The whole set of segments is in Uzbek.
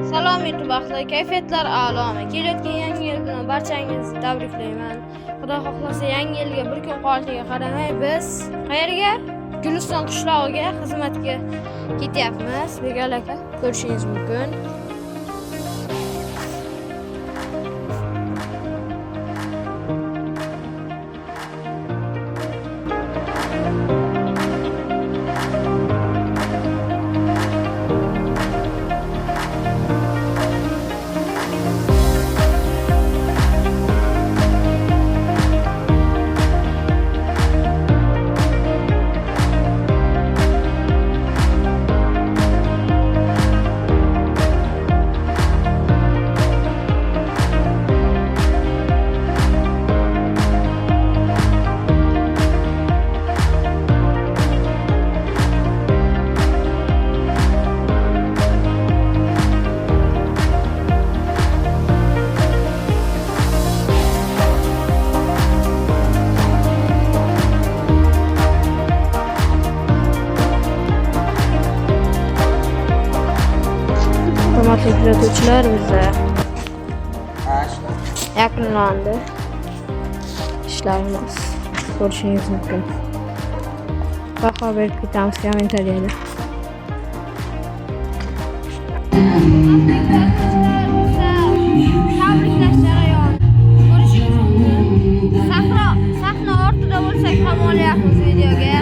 Salom YouTube ahli, kayfiyatlar a'lomi. Kelayotgan yangi yil bilan barchangizni tabriklayman. Xudo xohlasa yangi yilga bir kun qolishiga qaramay biz qayerga? Guliston qishlog'iga xizmatga ketyapmiz. Begal aka, ko'rishingiz mumkin. Hurmatli kuzatuvchilar, bizda yakunlandi ishlarimiz. Ko'rishingiz mumkin. Baho berib ketamiz kommentariyada. Sahna ortida bo'lsak ham olyapmiz videoga.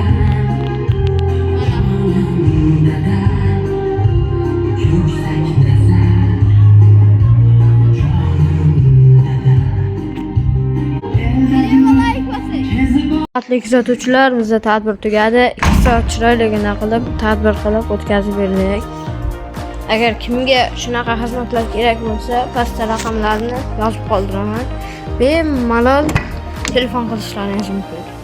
Hurmatli kuzatuvchilar, bizda tadbir tugadi. 2 soat chiroyligina qilib tadbir qilib o'tkazib berdik. Agar kimga shunaqa xizmatlar kerak bo'lsa, pastda raqamlarni yozib qoldiraman. Bemalol telefon qilishlaringiz mumkin.